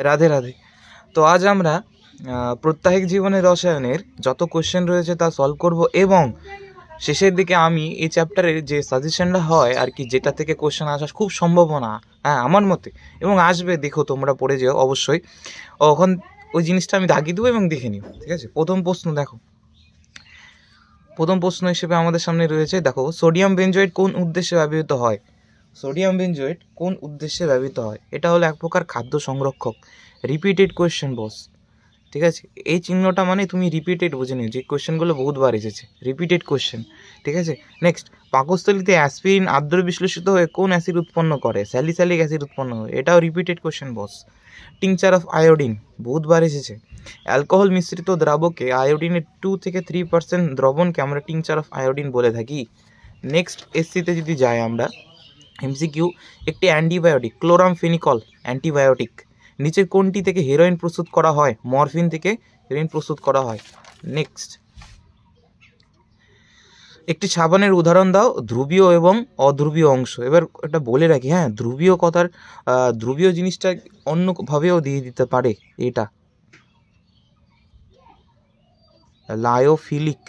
রাধে রাধে। তো আজ আমরা প্রত্যাহিক জীবনের রসায়নের যত কোশ্চেন রয়েছে তা সলভ করব এবং শেষের দিকে আমি এই চ্যাপ্টারের যে সাজেশনটা হয় আর কি, যেটা থেকে কোশ্চেন আসার খুব সম্ভাবনা আমার মতে এবং আসবে, দেখো তোমরা পড়ে যেও অবশ্যই, ওখান ওই জিনিসটা আমি দাগিয়ে দেবো এবং দেখে নিও, ঠিক আছে। প্রথম প্রশ্ন দেখো, প্রথম প্রশ্ন হিসেবে আমাদের সামনে রয়েছে, দেখো সোডিয়াম বেনজয়েড কোন উদ্দেশ্যে ব্যবহৃত হয়? সোডিয়াম বেনজয়েড কোন উদ্দেশ্যে ব্যবহৃত হয়? এটা হলো এক প্রকার খাদ্য সংরক্ষক। রিপিটেড কোয়েশ্চেন বস, ঠিক আছে। এই চিহ্নটা মানে তুমি রিপিটেড বুঝে নিও, যে কোয়েশ্চেনগুলো বহুতবার এসেছে, রিপিটেড কোয়েশ্চেন, ঠিক আছে। নেক্সট, পাকস্থলীতে অ্যাসপিরিন আর্দ্র বিশ্লেষিত হয়ে কোন অ্যাসিড উৎপন্ন করে? স্যালিসাইলিক অ্যাসিড উৎপন্ন হয়, এটাও repeated question boss. Tincture of iodine বহুতবার এসেছে। অ্যালকোহল মিশ্রিত দ্রাবকে আয়োডিনের 2 থেকে 3% দ্রবণকে আমরা টিংচার অফ আয়োডিন বলে থাকি। নেক্সট এসসিতে যদি যাই আমরা, এমসিকিউ, একটি অ্যান্টিবায়োটিক ক্লোরামফেনিকল অ্যান্টিবায়োটিক নিচের কোনটি থেকে হেরোইন প্রস্তুত করা হয়? মরফিন থেকে হেরোইন প্রস্তুত করা হয়। নেক্সট, একটি সাবানের উদাহরণ দাও ধ্রুবীয় এবং অধ্রুবীয় অংশ। এবার এটা বলে রাখি, ধ্রুবীয় কথার ধ্রুবীয় জিনিসটা অন্যভাবেও দিয়ে দিতে পারে, এটা লায়োফিলিক,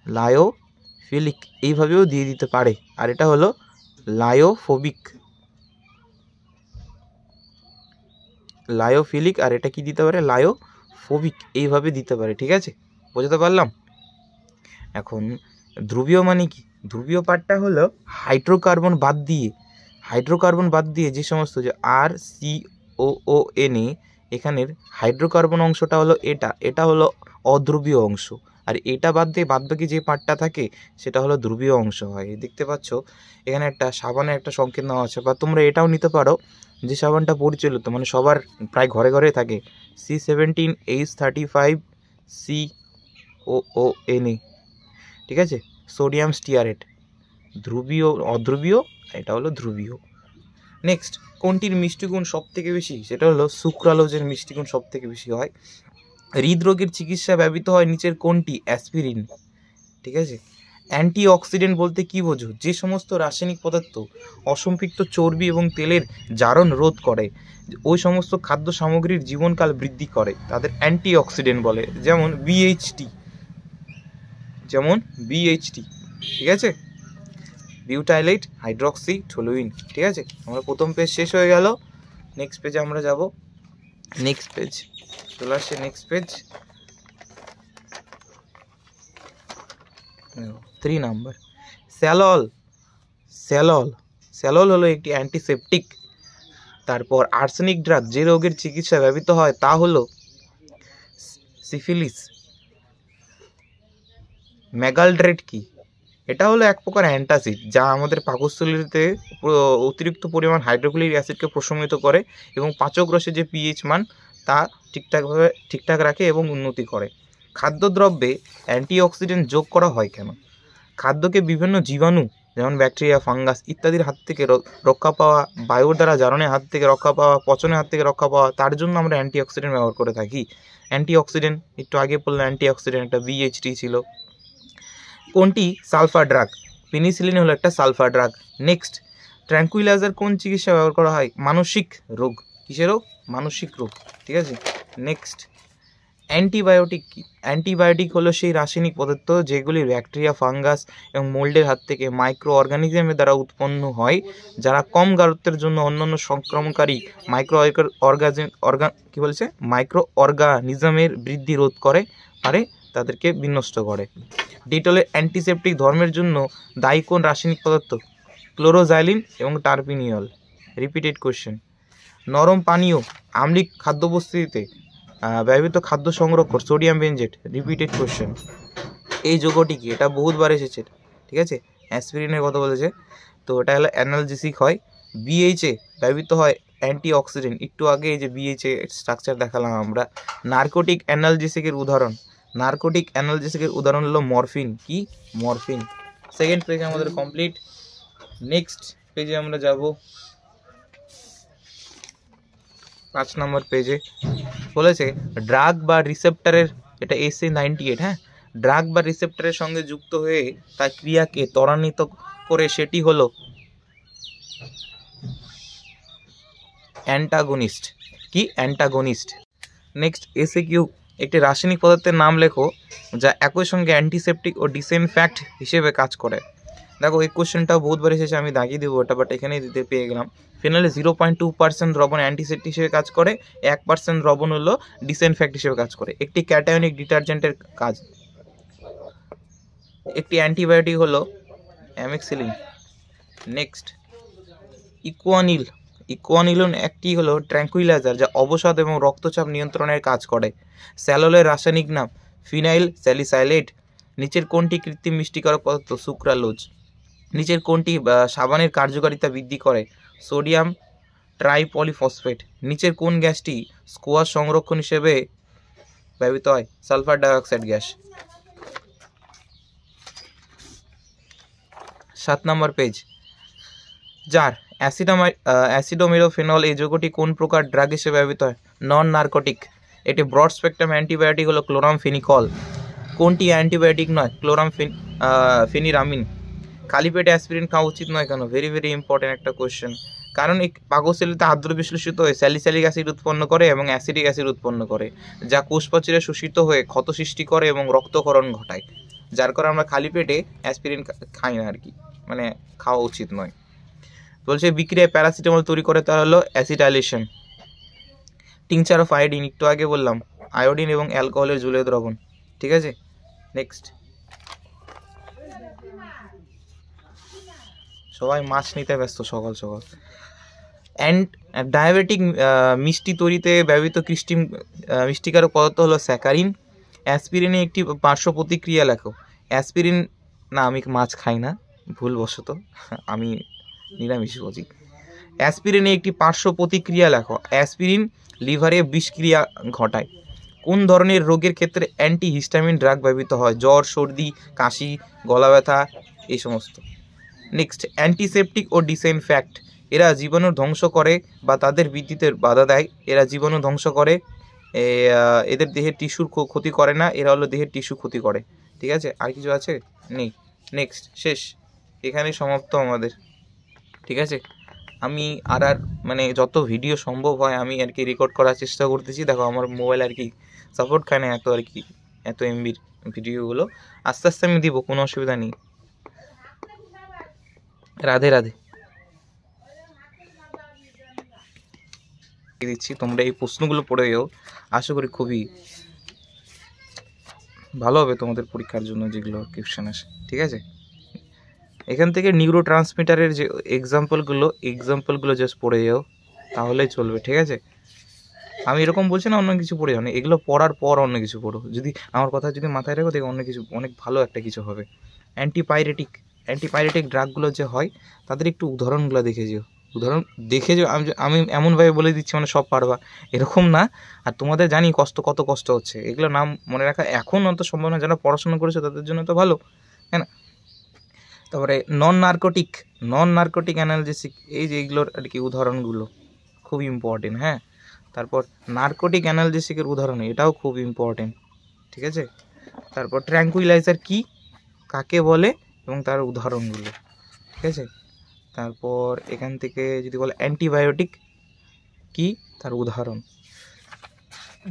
লায়োফিলিক এইভাবেও দিয়ে দিতে পারে, আর এটা হলো লায়োফোবিক, লায়োফিলিক, আর এটা কি দিতে পারে? লায়োফোবিক, এইভাবে দিতে পারে, ঠিক আছে, বোঝাতে পারলাম। এখন ধ্রুবীয় মানে কি? ধ্রুবীয় পার্টটা হলো হাইড্রোকার্বন বাদ দিয়ে যে সমস্ত, যে RCOONA, এখানের হাইড্রোকার্বন অংশটা হলো এটা হলো অধ্রুবীয় অংশ, আর এটা বাদ দিয়ে বাদবাকি যে পার্টটা থাকে সেটা হলো ধ্রুবীয় অংশ হয়। দেখতে পাচ্ছ এখানে একটা সাবানের একটা সংকেত নেওয়া আছে, বা তোমরা এটাও নিতে পারো, যে সাবানটা পরিচালিত মানে সবার প্রায় ঘরে ঘরে থাকে, C17H35COONA, ঠিক আছে, সোডিয়াম স্টিয়ারেট, ধ্রুবীয় অধ্রুবীয়, এটা হলো ধ্রুবীয়। নেক্সট, কোনটির মিষ্টিগুণ সব থেকে বেশি? সেটা হলো সুক্রালোজের মিষ্টিগুণ সব থেকে বেশি হয়। হৃদরোগের চিকিৎসা ব্যবহৃত হয় নিচের কোনটি? অ্যাসপিরিন, ঠিক আছে। অ্যান্টিঅক্সিডেন্ট বলতে কি বোঝো? যে সমস্ত রাসায়নিক পদার্থ অসম্পৃক্ত চর্বি এবং তেলের জারণ রোধ করে, ওই সমস্ত খাদ্য সামগ্রীর জীবনকাল বৃদ্ধি করে, তাদের অ্যান্টিঅক্সিডেন্ট বলে। যেমন BHT, ঠিক আছে, বিউটাইলেট হাইড্রক্সি টলুইন, ঠিক আছে। আমরা প্রথম পেজ শেষ হয়ে গেল। নেক্সট পেজে আমরা যাব। নেক্সট পেজ চলে আসছে, নেক্সট পেজ 3 নাম্বার। স্যালল হলো একটি অ্যান্টিসেপটিক। তারপর আর্সেনিক ড্রাগ যে রোগের চিকিৎসা ব্যবহৃত হয় তা হলো সিফিলিস। ম্যাগালড্রেট কি? এটা হলো এক প্রকার অ্যান্টাসিড, যা আমাদের পাকস্থলীতে অতিরিক্ত পরিমাণ হাইড্রোক্লোরিক অ্যাসিডকে প্রশমিত করে এবং পাচক রসের যে পিএইচ মান তা ঠিকঠাক রাখে এবং উন্নতি করে। খাদ্যদ্রব্যে অ্যান্টিঅক্সিডেন্ট যোগ করা হয় কেন? খাদ্যকে বিভিন্ন জীবাণু, যেমন ব্যাকটেরিয়া, ফাঙ্গাস ইত্যাদির হাত থেকে রক্ষা পাওয়া, বায়ুর দ্বারা জারণের হাত থেকে রক্ষা পাওয়া, পচনের হাত থেকে রক্ষা পাওয়া, তার জন্য আমরা অ্যান্টিঅক্সিডেন্ট ব্যবহার করে থাকি। অ্যান্টিঅক্সিডেন্ট একটু আগে বললাম, অ্যান্টিঅক্সিডেন্ট একটা BHT ছিল। কোনটি সালফার ড্রাগ? পেনিসিলিন হলো একটা সালফার ড্রাগ। নেক্সট, ট্র্যাঙ্কুইলাইজার কোন চিকিৎসা ব্যবহার করা হয়? মানসিক রোগ। কিসের রোগ? মানসিক রোগ, ঠিক আছে। নেক্সট, অ্যান্টিবায়োটিক কি? অ্যান্টিবায়োটিক হলো সেই রাসায়নিক পদার্থ যেগুলি ব্যাকটেরিয়া, ফাঙ্গাস এবং মোল্ডের হাত থেকে মাইক্রো অর্গানিজমের দ্বারা উৎপন্ন হয়, যারা কম গারত্বের জন্য অন্যান্য সংক্রমণকারী মাইক্রো অর্গানিজমের বৃদ্ধি রোধ করে পারে, তাদেরকে বিনষ্ট করে। ডিটলের অ্যান্টিসেপটিক ধর্মের জন্য দায়ী কোন রাসায়নিক পদার্থ? ক্লোরোজাইলিন এবং টার্পিনিয়ল। Repeated question. নরম পানীয় আম্লিক খাদ্যবস্তুতে ব্যবহৃত খাদ্য সংরক্ষক সোডিয়াম বেনজেট। Repeated question. এই যৌগটি কি? এটা বহুতবার এসেছে, ঠিক আছে। অ্যাসপিরিনের কথা বলেছে, তো এটা হলো অ্যানালজেসিক হয়। BHA ব্যবহৃত হয় অ্যান্টিঅক্সিডেন্ট। একটু আগে এই যে BHA স্ট্রাকচার দেখালাম আমরা। নার্কোটিক অ্যানালজেসিকের উদাহরণ হলো মরফিন। কি? মরফিন। সেকেন্ড পেজ আমাদের কমপ্লিট। নেক্সট পেজে আমরা যাব, 5 নম্বর পেজে বলেছে ড্রাগ বা রিসেপ্টরের, এটা SA98, ড্রাগ বা রিসেপ্টরের সঙ্গে যুক্ত হয়ে তার ক্রিয়াকে ত্বরান্বিত করে, সেটি হলো অ্যান্টাগনিস্ট। কি অ্যান্টাগনিস্ট। নেক্সট এসে কিউ, একটি রাসায়নিক পদার্থের নাম লেখো যা একই সঙ্গে অ্যান্টিসেপটিক ও ডিসইনফ্যাক্ট হিসেবে কাজ করে। দেখো এই কোশ্চেনটাও বহুতবার এসেছে, আমি দাগিয়ে দেবো ওটা, বাট এখানেই দিতে পেয়ে গেলাম। ফিনালে 0.2% দ্রবণ অ্যান্টিসেপ্টিক হিসেবে কাজ করে, 1% দ্রবণ হলো ডিসইনফ্যাক্ট হিসেবে কাজ করে। একটি ক্যাটায়নিক ডিটারজেন্টের কাজ, একটি অ্যান্টিবায়োটিক হলো অ্যামেক্সিলিন। নেক্সট ইকুয়ানিল, ইকুয়ানিলন একটি হলো ট্র্যাঙ্কুইলাইজার যা অবসাদ এবং রক্তচাপ নিয়ন্ত্রণের কাজ করে। স্যালোলের রাসায়নিক নাম ফিনাইল স্যালিসাইলেট। নিচের কোনটি কৃত্রিম মিষ্টিকারক পদার্থ? সুক্রালোজ। নিচের কোনটি সাবানের কার্যকারিতা বৃদ্ধি করে? সোডিয়াম ট্রাইপলিফসফেট। নিচের কোন গ্যাসটি স্কোয়াশ সংরক্ষণ হিসেবে ব্যবহৃত হয়? Sulphur dioxide gas. 7 নম্বর পেজ। যার অ্যাসিডোমেরোফেনল এই যৌগটি কোন প্রকার ড্রাগ হিসেবে ব্যবহৃত হয়? নন নার্কোটিক। এটি ব্রড স্পেকট্রাম অ্যান্টিবায়োটিক হলো ক্লোরামফেনিকল। কোনটি অ্যান্টিবায়োটিক নয়? ফেনিরামিন। খালি পেটে অ্যাসপিরিন খাওয়া উচিত নয় কেন? ভেরি ভেরি ইম্পর্টেন্ট একটা কোয়েশ্চেন। কারণ এই পাকস্থলীতে আর্দ্র বিশ্লেষিত হয়ে স্যালিসাইলিক অ্যাসিড উৎপন্ন করে এবং অ্যাসিডিক অ্যাসিড উৎপন্ন করে, যা কোষপ্রাচীরে শোষিত হয়ে ক্ষত সৃষ্টি করে এবং রক্তক্ষরণ ঘটায়, যার কারণে আমরা খালি পেটে অ্যাসপিরিন খাই না আর কি, মানে খাওয়া উচিত নয়। বলছে বিক্রিয়ায় প্যারাসিটামল তৈরি করে, তা হলো অ্যাসিটাইলেশন। টিংচার অফ আয়োডিন, একটু আগে বললাম আয়োডিন এবং অ্যালকোহলের জলীয় দ্রবণ। ঠিক আছে, নেক্সট। সবাই মাছ নিতে ব্যস্ত সকাল সকাল। অ্যান্ড ডায়াবেটিক মিষ্টি তৈরিতে ব্যবহৃত কৃত্রিম মিষ্টিকারক পদার্থ হলো স্যাকারিন। অ্যাসপিরিনে একটি পার্শ্ব প্রতিক্রিয়া লেখো। অ্যাসপিরিন, না আমি মাছ খাই না, ভুলবশত, আমি নিরামিষভোজী। অ্যাসপিরিনে একটি পার্শ্ব প্রতিক্রিয়া লেখো। অ্যাসপিরিন লিভারে বিষক্রিয়া ঘটায়। কোন ধরনের রোগের ক্ষেত্রে অ্যান্টিহিস্টামিন ড্রাগ ব্যবহৃত হয়? জ্বর, সর্দি, কাশি, গলা ব্যথা, এই সমস্ত। নেক্সট অ্যান্টিসেপটিক ও ডিসইনফ্যাক্ট, এরা জীবাণু ধ্বংস করে বা তাদের বৃদ্ধিতে বাধা দেয়। এরা জীবাণু ধ্বংস করে, এদের দেহের টিস্যুর ক্ষতি করে না, এরা হলো দেহের টিস্যু ক্ষতি করে। ঠিক আছে, আর কিছু আছে? নেই। নেক্সট, শেষ, এখানেই সমাপ্ত আমাদের। ঠিক আছে, আমি আর মানে যত ভিডিও সম্ভব হয় আমি আর কি রেকর্ড করার চেষ্টা করতেছি। দেখো আমার মোবাইল আর কি সাপোর্ট খায় না এত আর কি, এত এমবির ভিডিওগুলো। আস্তে আস্তে আমি দিব, কোনো অসুবিধা নেই। রাধে রাধে দিচ্ছি, তোমরা এই প্রশ্নগুলো পড়ে যাও, আশা করি খুবই ভালো হবে তোমাদের পরীক্ষার জন্য যেগুলো কোয়েশ্চেন আসে। ঠিক আছে, এখান থেকে নিউরো ট্রান্সমিটারের যে এক্সাম্পলগুলো জাস্ট পড়ে যাও, তাহলেই চলবে। ঠিক আছে, আমি এরকম বলছি না অন্য কিছু পড়ে যাও না, এগুলো পড়ার পর অন্য কিছু পড়ো। যদি আমার কথা যদি মাথায় রাখো, দেখো অন্য কিছু অনেক ভালো একটা কিছু হবে। অ্যান্টিপাইরেটিক ড্রাগগুলো যে হয় তাদের একটু উদাহরণগুলো দেখে যেও। উদাহরণ দেখে যে আমি এমনভাবে বলে দিচ্ছি মানে সব পারবা এরকম না। আর তোমাদের জানি কত কষ্ট হচ্ছে, এগুলো নাম মনে রাখা এখন অত সম্ভব না। যারা পড়াশোনা করেছে তাদের জন্য তো ভালো, হ্যাঁ না? তারপরে নন নার্কোটিক অ্যানালজেসিক, এই যে এগুলোর আর কি উদাহরণগুলো খুব ইম্পর্টেন্ট। হ্যাঁ, তারপর নার্কোটিক অ্যানালজেসিকের উদাহরণ, এটাও খুব ইম্পর্টেন্ট। ঠিক আছে, তারপর ট্র্যাঙ্কুইলাইজার কি, কাকে বলে এবং তার উদাহরণগুলো। ঠিক আছে, তারপর এখান থেকে যদি বলে অ্যান্টিবায়োটিক কি, তার উদাহরণ,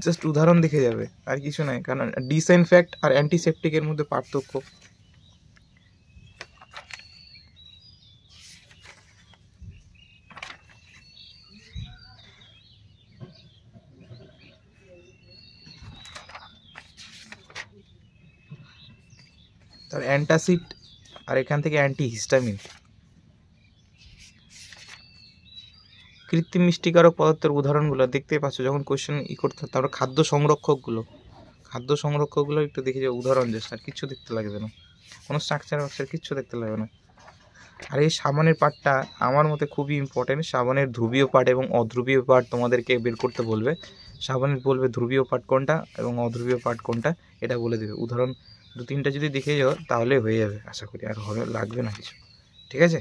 জাস্ট উদাহরণ দেখে যাবে আর কিছু নয়। কারণ ডিসইনফ্যাক্ট আর অ্যান্টিসেপটিকের মধ্যে পার্থক্য। তার অ্যান্টাসিড আর এখান থেকে অ্যান্টিহিস্টামিন। কৃত্রিম মিষ্টিকারক পদার্থের উদাহরণগুলো দেখতেই পাচ্ছ যখন কোয়েশ্চেন করতে। তারপর খাদ্য সংরক্ষকগুলো একটু দেখে যে উদাহরণ, জাস্ট আর কিচ্ছু দেখতে লাগবে না, কোনো স্ট্রাকচার কিচ্ছু দেখতে লাগবে না। আর এই সাবানের পার্টটা আমার মতে খুবই ইম্পর্টেন্ট। সাবানের ধ্রুবীয় পার্ট এবং অধ্রুবীয় পার্ট তোমাদেরকে বের করতে বলবে। সাবানের বলবে ধ্রুবীয় পার্ট কোনটা এবং অধ্রুবীয় পার্ট কোনটা, এটা বলে দেবে। উদাহরণ 2-3টা যদি দেখে যাও তাহলে হয়ে যাবে আশা করি, আর লাগবে না কিছু। ঠিক আছে,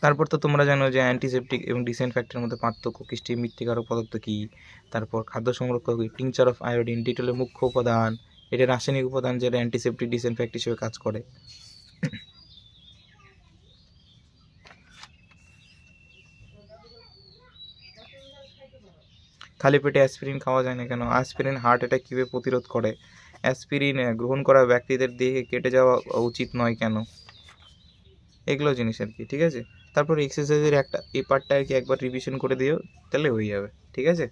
তারপর তো তোমরা জানো যে অ্যান্টিসেপটিক এবং ডিসইনফ্যাক্টের মধ্যে পার্থক্য, কৃত্রিম মৃত্তিকারক পদার্থ কী, তারপর খাদ্য সংরক্ষক টিংচার অফ আয়োডিন, ডিটলের মুখ্য উপাদান, এটা রাসায়নিক উপাদান যেটা অ্যান্টিসেপটিক ডিসইনফ্যাক্ট হিসেবে কাজ করে। খালি পেটে অ্যাসপিরিন খাওয়া যায় না কেন, অ্যাসপিরিন হার্ট অ্যাটাক কীভাবে প্রতিরোধ করে, অ্যাসপিরিন গ্রহণ করা ব্যক্তিদের দেহে কেটে যাওয়া উচিত নয় কেন, এগুলো জিনিস আর কি। ঠিক আছে, তারপর এক্সারসাইজের একটা এই পার্টটা আর কি একবার রিভিশন করে দিও, তাহলে হয়ে যাবে। ঠিক আছে।